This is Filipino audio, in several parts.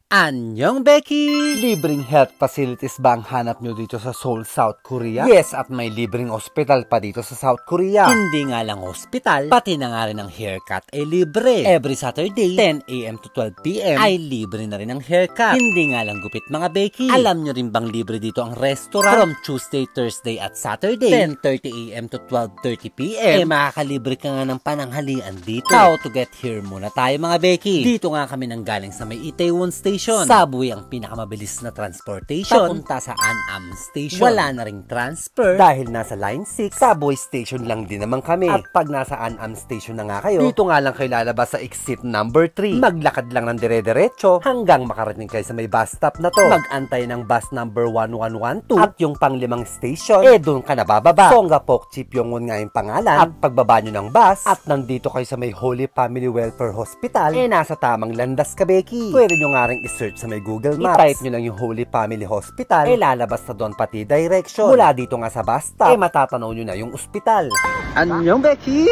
Anyong Becky! Libreng health facilities ba ang hanap nyo dito sa Seoul, South Korea? Yes, at may libreng hospital pa dito sa South Korea. Hindi nga lang hospital, pati na nga rin ang haircut ay libre. Every Saturday, 10 AM to 12 PM ay libre na rin ang haircut. Hindi nga lang gupit mga Becky. Alam nyo rin bang libre dito ang restaurant? From Tuesday, Thursday at Saturday, 10:30 AM to 12:30 PM. Makakalibre ka nga ng pananghalian dito. How to get here muna tayo mga Becky. Dito nga kami nang galing sa may Itaewon Station. Subway ang pinakamabilis na transportation papunta sa An-am Station. Wala na ring transfer dahil nasa Line 6, Subway Station lang din naman kami. At pag nasa An-am Station na nga kayo, dito nga lang kayo lalabas sa exit number 3. Maglakad lang ng dire-diretso hanggang makarating kayo sa may bus stop na to. Mag-antay ng bus number 1112 at yung pang-5 station, doon ka nabababa. Songgapok Chipyongun nga yung pangalan. At pagbaba nyo ng bus at nandito kayo sa may Holy Family Welfare Hospital, nasa tamang landas ka, Becky. Pwede nyo nga rin i-search sa may Google Maps. I-type nyo lang yung Holy Family Hospital, lalabas na doon pati direction. Mula dito nga sa bus stop, matatanaw nyo na yung ospital. Anyong Becky!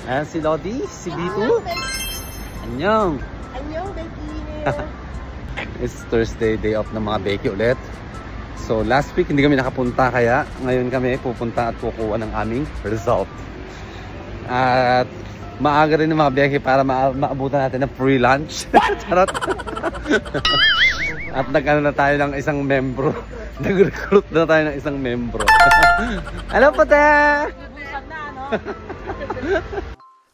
Ayan si Lodi, si Dito. Anyong! Anyong Becky! It's Thursday, day off ng mga Becky ulit. So last week hindi kami nakapunta, kaya ngayon kami pupunta at kukuha ng aming result. At maaga rin ng mga Becky para maabutan natin ng free lunch. Charot. At nag-ano na tayo ng isang membro. Nag-recruit na tayo ng isang membro. Hello po, te!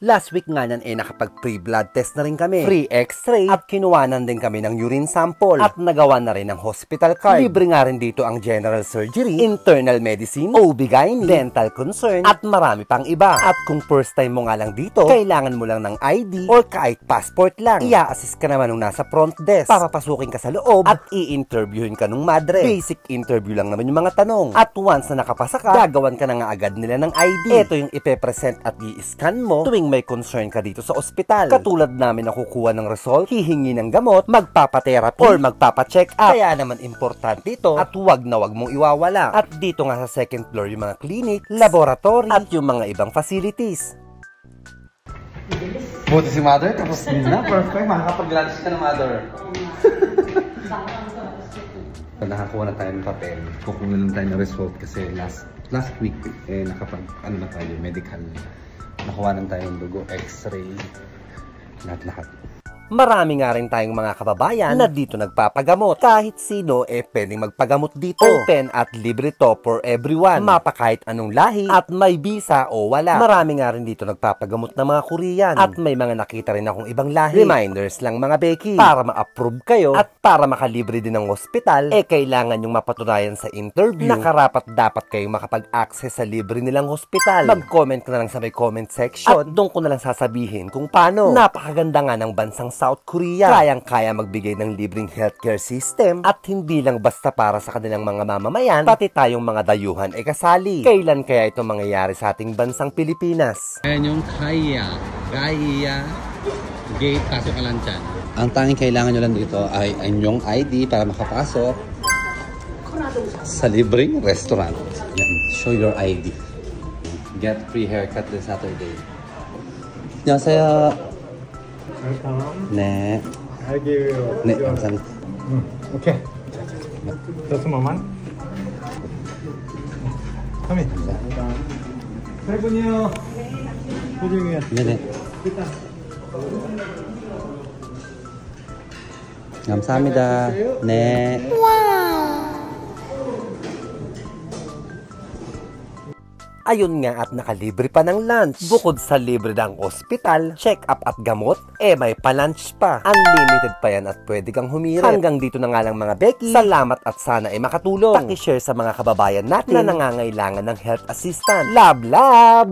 Last week nga nan nakapag-free blood test na rin kami. Free x-ray at kinuwanan din kami ng urine sample. At nagawa na rin ng hospital card. Libre nga rin dito ang general surgery, internal medicine, OB-GYN, dental concern, at marami pang iba. At kung first time mo nga lang dito, kailangan mo lang ng ID or kahit passport lang. Ia-assist ka naman nung nasa front desk. Papapasukin ka sa loob at i-interviewin ka nung madre. Basic interview lang naman yung mga tanong. At once na nakapasa ka, gagawan ka na nga agad nila ng ID. Ito yung ipe-present at i-scan mo tuwing may concern ka dito sa ospital. Katulad namin na kukuha ng result, hihingi ng gamot, magpapatherapy or magpapacheck up. Kaya naman importante ito at wag na wag mong iwawala. At dito nga sa second floor yung mga clinic, laboratory at yung mga ibang facilities. Buti si mother, tapos na. Perfect, makakapag-lunch ka na mother. Nakakuha na tayo ng papel. Kukuha lang tayo ng result kasi last week nakapag na tayo, medical. Nakuha tayo ng dugo, x-ray, lahat-lahat. Marami nga rin tayong mga kababayan na dito nagpapagamot. Kahit sino pwedeng magpagamot dito. Open at libre to for everyone. Mapa kahit anong lahi at may visa o wala. Marami nga rin dito nagpapagamot ng mga Korean. At may mga nakita rin akong ibang lahi. Reminders lang mga Becky. Para ma-approve kayo at para makalibre din ng hospital, kailangan yung mapatunayan sa interview na karapat dapat kayong makapag-access sa libre nilang hospital. Mag-comment ka na lang sa may comment section. At doon ko na lang sasabihin kung paano. Napakaganda nga ng bansang South Korea. Kayang-kaya magbigay ng libreng healthcare system at hindi lang basta para sa kanilang mga mamamayan, pati tayong mga dayuhan kasali. Kailan kaya ito mangyayari sa ating bansang Pilipinas? Ayan yung Kaya Gate, pasok ka lang dyan. Ang tanging kailangan nyo lang dito ay inyong ID para makapasok sa libreng restaurant. Yan. Show your ID. Get free haircut this Saturday. 안녕하세요. 네. 알게요. 네, 감사합니다. 오케이. Just a moment. 3인. 감사합니다. 8분이요. 호중이요. 네네. 감사합니다. 네. Ayun nga at nakalibre pa ng lunch. Bukod sa libre ng ospital, check-up at gamot, may pa-lunch pa. Unlimited pa yan at pwede kang humirit. Hanggang dito na nga lang mga Becky. Salamat at sana makatulong. Paki-share sa mga kababayan natin na nangangailangan ng health assistant. Love, love!